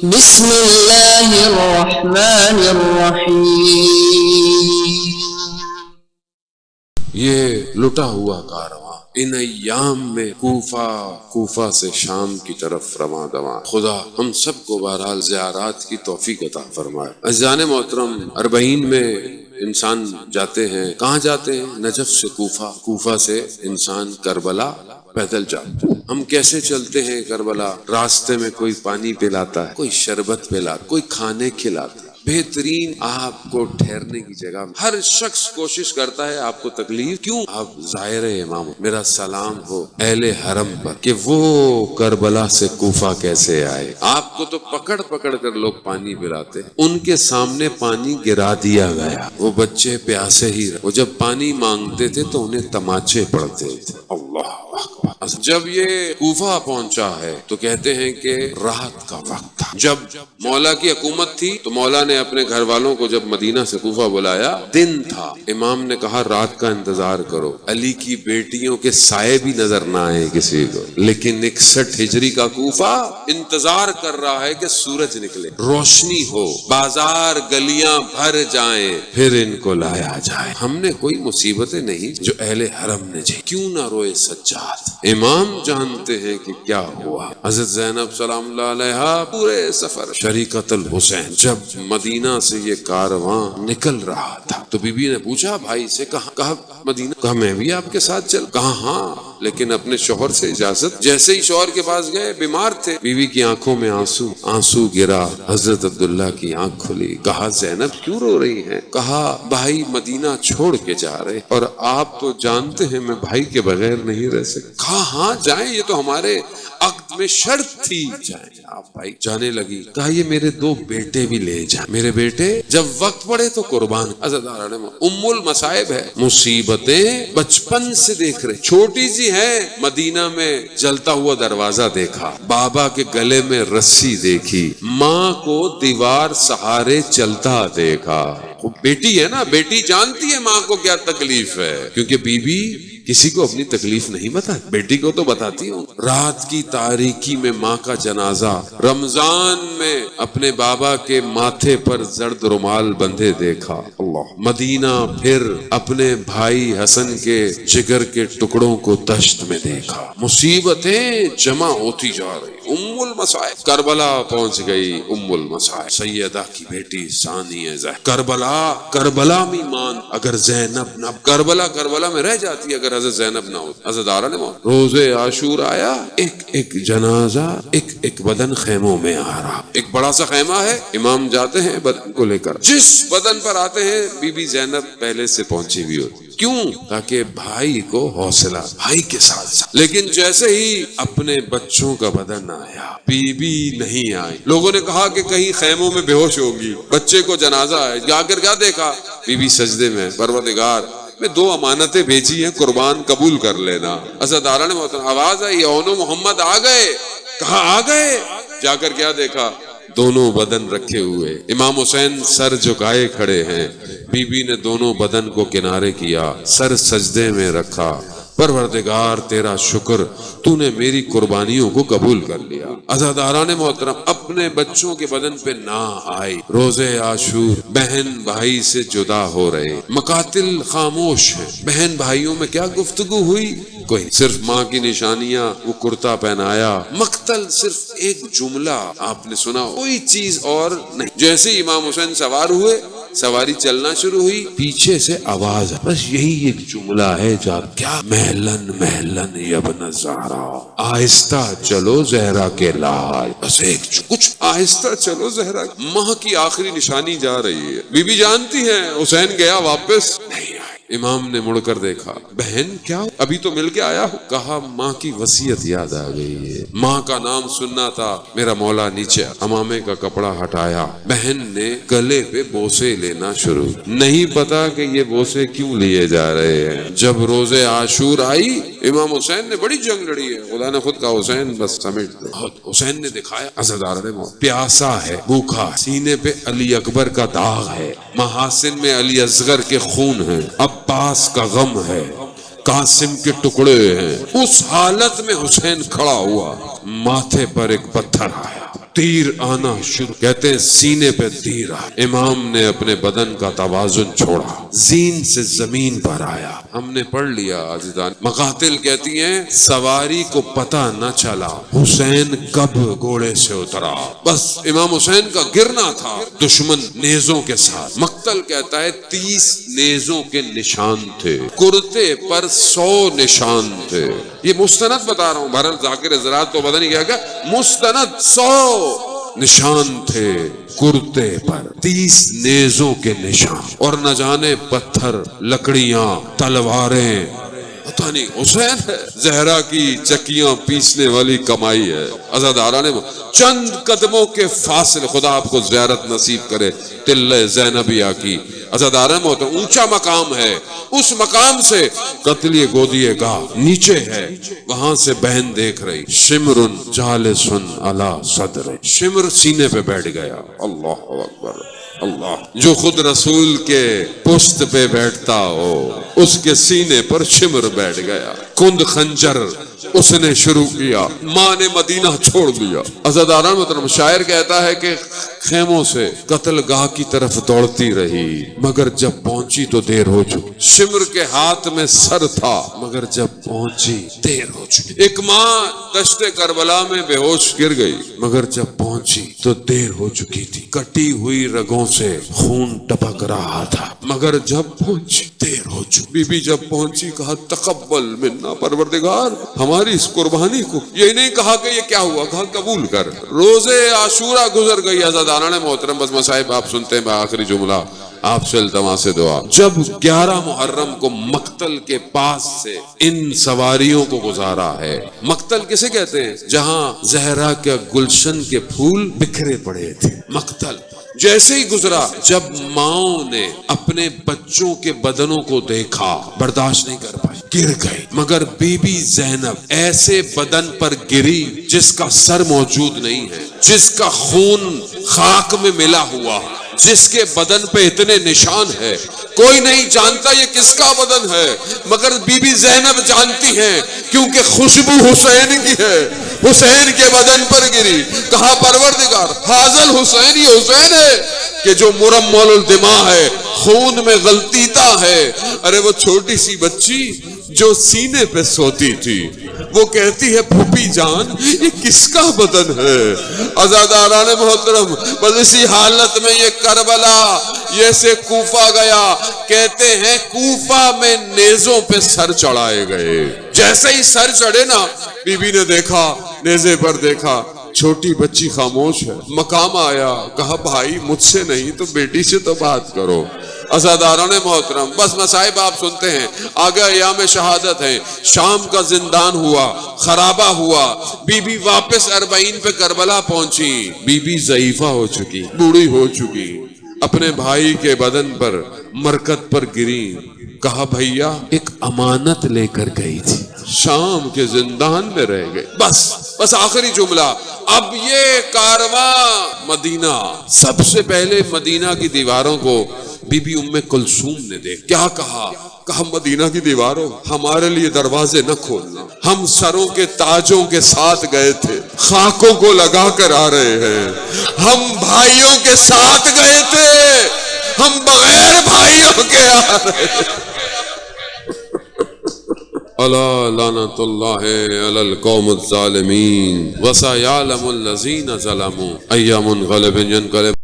بسم اللہ الرحمن الرحیم۔ یہ لٹا ہوا کارواں ان ایام میں کوفہ سے شام کی طرف رواں دواں۔ خدا ہم سب کو بہرحال زیارات کی توفیق عطا فرمائے۔ عزیزان محترم، 40 میں انسان جاتے ہیں، کہاں جاتے ہیں؟ نجف سے کوفہ سے انسان کربلا پیدل جاتا ہے۔ ہم کیسے چلتے ہیں کربلا؟ راستے میں کوئی پانی پلاتا ہے، کوئی شربت پلاتا ہے، کوئی کھانے کھلاتا ہے، بہترین آپ کو ٹھہرنے کی جگہ۔ ہر شخص کوشش کرتا ہے آپ کو تکلیف کیوں؟ آپ ظاہر امام، میرا سلام ہو اہل حرم پر کہ وہ کربلا سے کوفہ کیسے آئے۔ آپ کو تو پکڑ کر لوگ پانی پلاتے ہیں، ان کے سامنے پانی گرا دیا گیا، وہ بچے پیاسے ہی رہے۔ وہ جب پانی مانگتے تھے تو انہیں تماچے پڑتے تھے۔ اللہ اکبر۔ جب یہ کوفہ پہنچا ہے تو کہتے ہیں کہ رات کا وقت تھا۔ جب مولا کی حکومت تھی تو مولا نے اپنے گھر والوں کو جب مدینہ سے کوفہ بلایا، دن تھا، امام نے کہا رات کا انتظار کرو، علی کی بیٹیوں کے سائے بھی نظر نہ آئے کسی کو۔ لیکن 61 ہجری کا کوفہ انتظار کر رہا ہے کہ سورج نکلے، روشنی ہو، بازار گلیاں بھر جائیں، پھر ان کو لایا جائے۔ ہم نے کوئی مصیبتیں نہیں جو اہل حرم نے جی، کیوں نہ روئے سجاد۔ امام جانتے ہیں کہ کیا ہوا۔ حضرت زینب سلام اللہ علیہا پورے سفر شریکت الحسین، جب مدینہ سے یہ کارواں نکل رہا تھا تو بی بی نے پوچھا بھائی سے، کہا مدینہ؟ کہا میں بھی آپ کے ساتھ چل۔ کہا ہاں، لیکن اپنے شوہر سے اجازت۔ جیسے ہی شوہر کے پاس گئے، بیمار تھے، بیوی کی آنکھوں میں آنسو گرا۔ حضرت عبداللہ کی آنکھ کھلی۔ کہا زینب کیوں رو رہی ہیں؟ کہا بھائی مدینہ چھوڑ کے جا رہے، اور آپ تو جانتے ہیں میں بھائی کے بغیر نہیں رہ سکتا۔ کہا ہاں جائیں، یہ تو ہمارے عقد میں شرط تھی، جائیں آپ بھائی۔ جانے لگی۔ کہا یہ میرے 2 بیٹے بھی لے جائیں، میرے بیٹے جب وقت پڑے تو قربان۔ ام المصائب ہے، مصیبتیں بچپن سے دیکھ رہے، چھوٹی سی ہے، مدینہ میں جلتا ہوا دروازہ دیکھا، بابا کے گلے میں رسی دیکھی، ماں کو دیوار سہارے چلتا دیکھا۔ بیٹی ہے نا، بیٹی جانتی ہے ماں کو کیا تکلیف ہے، کیونکہ بیوی کسی کو اپنی تکلیف نہیں بتاتی، بیٹی کو تو بتاتی ہوں۔ رات کی تاریکی میں ماں کا جنازہ، رمضان میں اپنے بابا کے ماتھے پر زرد رومال بندھے دیکھا۔ اللہ، مدینہ پھر اپنے بھائی حسن کے جگر کے ٹکڑوں کو دشت میں دیکھا۔ مصیبتیں جمع ہوتی جا رہی۔ ام المصائب کربلا پہنچ گئی۔ ام المصائب سیدہ کی بیٹی ثانیہ زہرا۔ کربلا میں مان، اگر زینب نہ، کربلا میں رہ جاتی اگر حضرت زینب نہ ہو۔ حضرت آرہ نے روز عاشور آیا، ایک جنازہ ایک بدن خیموں میں آ رہا۔ ایک بڑا سا خیمہ ہے، امام جاتے ہیں بدن کو لے کر، جس بدن پر آتے ہیں بی بی زینب پہلے سے پہنچی ہوئی ہوتی۔ کیوں؟ تاکہ بھائی کو حوصلہ، بھائی کے ساتھ۔ لیکن جیسے ہی اپنے بچوں کا بدن آیا، بی بی نہیں آئی۔ لوگوں نے کہا کہ کہیں خیموں میں بے ہوش ہوگی، بچے کو جنازہ ہے۔ جا کر کیا دیکھا؟ بی بی سجدے میں، پروردگار میں 2 امانتیں بھیجی ہیں، قربان قبول کر لینا۔ حضرت آرہ نے آواز آئی اونو محمد آ گئے۔ کہا آ گئے؟ جا کر کیا دیکھا؟ دونوں بدن رکھے ہوئے، امام حسین سر جھکائے کھڑے ہیں، بی بی نے دونوں بدن کو کنارے کیا، سر سجدے میں رکھا۔ پروردگار تیرا شکر، تو نے میری قربانیوں کو قبول کر لیا۔ عزاداران محترم، اپنے بچوں کے بدن پہ نہ آئی۔ روزے عاشور، بہن بھائی سے جدا ہو رہے، مقاتل خاموش ہیں، بہن بھائیوں میں کیا گفتگو ہوئی؟ کوئی، صرف ماں کی نشانیاں، وہ کرتا پہنایا، مقتل صرف ایک جملہ آپ نے سنا، کوئی چیز اور نہیں۔ جیسے امام حسین سوار ہوئے، سواری چلنا شروع ہوئی، پیچھے سے آواز، بس یہی ایک جملہ ہے جا کیا؟ محلن محلن یبن زہرا، آہستہ چلو زہرا کے لال۔ بس کچھ آہستہ چلو زہرا۔ ماں کی آخری نشانی جا رہی ہے، بی بی جانتی ہیں حسین گیا واپس نہیں آئے۔ امام نے مڑ کر دیکھا، بہن کیا ابھی تو مل کے آیا ہوں؟ کہا ماں کی وصیت یاد آ گئی ہے، ماں کا نام سننا تھا۔ میرا مولا نیچے امامے کا کپڑا ہٹایا، بہن نے گلے پہ بوسے لینا شروع۔ نہیں پتا کہ یہ بوسے کیوں لیے جا رہے ہیں۔ جب روزے عاشور آئی، امام حسین نے بڑی جنگ لڑی ہے، خدا نے خود کہا حسین بس سمیٹ دو۔ حسین نے دکھایا، عزادار نے پیاسا ہے، بھوکا، سینے پہ علی اکبر کا داغ ہے، محاسن میں علی اصغر کے خون ہیں، عباس کا غم ہے، قاسم کے ٹکڑے ہیں۔ اس حالت میں حسین کھڑا ہوا، ماتھے پر ایک پتھر آیا، تیر آنا شروع، کہتے ہیں سینے پہ تیر آیا، امام نے اپنے بدن کا توازن چھوڑا، زین سے زمین پر آیا۔ ہم نے پڑھ لیا عزیزان، مقاتل کہتی ہیں سواری کو پتہ نہ چلا حسین کب گھوڑے سے اترا، بس امام حسین کا گرنا تھا دشمن نیزوں کے ساتھ۔ مقتل کہتا ہے 30 نیزوں کے نشان تھے، کرتے پر 100 نشان تھے۔ یہ مستند بتا رہا ہوں، بہرحال ذاکر حضرات تو پتہ نہیں کیا مستند 100 نشان تھے کرتے پر، 30 نیزوں کے نشان، اور نہ جانے پتھر، لکڑیاں، تلواریں، پتہ نہیں حسین ہے، زہرا کی چکیاں پیسنے والی کمائی ہے۔ عزاداران چند قدموں کے فاصلے، خدا آپ کو زیارت نصیب کرے تلہ زینبیہ کی، عزاداران محترم اونچا مقام ہے، اس مقام سے قتل گودیے گاہ نیچے ہے، وہاں سے بہن دیکھ رہی، شمر جالس علی صدر، شمر سینے پہ بیٹھ گیا، اللہ اکبر اللہ، جو خود رسول کے پشت پہ بیٹھتا ہو اس کے سینے پر شمر بیٹھ گیا، کند خنجر اس نے شروع کیا، ماں نے مدینہ چھوڑ دیا۔ عزاداران محترم شاعر کہتا ہے کہ خیموں سے قتل گاہ کی طرف دوڑتی رہی، مگر جب پہنچی تو دیر ہو چکی، شمر کے ہاتھ میں سر تھا مگر جب پہنچی دیر ہو چکی۔ ایک ماں دشت کربلا میں بے ہوش گر گئی مگر جب پہنچی تو دیر ہو چکی تھی، کٹی ہوئی رگوں سے خون ٹپک رہا تھا مگر جب پہنچی دیر ہو چکی۔ بی بی جب پہنچی کہا تقبل منا پروردگار ہماری اس قربانی کو، یہ نہیں کہا کہ یہ کیا ہوا، کہا قبول کر۔ روزے عاشورہ گزر گئی، عزاداران محترم بس مصائب آپ سنتے ہیں، میں آخری جملہ آپ سے التماس دعا، جب 11 محرم کو مقتل کے پاس سے ان سواریوں کو گزارا ہے، مقتل کسے کہتے ہیں جہاں زہرا کے گلشن کے پھول بکھرے پڑے تھے، مقتل جیسے ہی گزرا، جب ماؤں نے اپنے بچوں کے بدنوں کو دیکھا برداشت نہیں کر پائی، گر گئی، مگر بی بی زینب ایسے بدن پر گری جس کا سر موجود نہیں ہے، جس کا خون خاک میں ملا ہوا، جس کے بدن پہ اتنے نشان ہے، کوئی نہیں جانتا یہ کس کا بدن ہے، مگر بی بی زینب جانتی ہیں کیونکہ خوشبو حسین کی ہے، حسین کے بدن پر گری، کہا پروردگار حاضل حسین، یہ حسین ہے کہ جو مرمل الدماء ہے، خون میں غلطیتا ہے۔ ارے وہ چھوٹی سی بچی جو سینے پہ سوتی تھی وہ کہتی ہے پھوپھی جان یہ کس کا بدن ہے؟ عزاداران محترم بس اسی حالت میں یہ کربلا یہ سے کوفہ گیا، کہتے ہیں کوفہ میں نیزوں پہ سر چڑھائے گئے، جیسے ہی سر چڑھے نا بی بی نے دیکھا، نیزے پر دیکھا، چھوٹی بچی خاموش ہے، مقام آیا، کہا بھائی مجھ سے نہیں تو بیٹی سے تو بات کرو۔ عزاداران محترم بس مصائب آپ سنتے ہیں، آگے ایام شہادت ہیں، شام کا زندان ہوا، خرابہ ہوا، بی بی واپس 40 پہ کربلا پہنچی، بی بی ضعیفہ ہو چکی، بوڑھی ہو چکی، اپنے بھائی کے بدن پر مرکت پر گری، کہا بھیا ایک امانت لے کر گئی تھی، شام کے زندان میں رہ گئے۔ بس آخری جملہ، اب یہ کارواں مدینہ، سب سے پہلے مدینہ کی دیواروں کو بی بی ام کلثوم نے دیکھ، کیا کہا مدینہ کی دیواروں ہمارے لیے دروازے نہ کھولنا، ہم سروں کے تاجوں کے ساتھ گئے تھے، خاکوں کو لگا کر آ رہے ہیں، ہم بھائیوں کے ساتھ گئے تھے، ہم بغیر بھائیوں کے آ رہے ہیں۔ الا لعنت اللہ علی القوم الظالمین وسیعلم الذین ظلموا ایام غلب ینقلب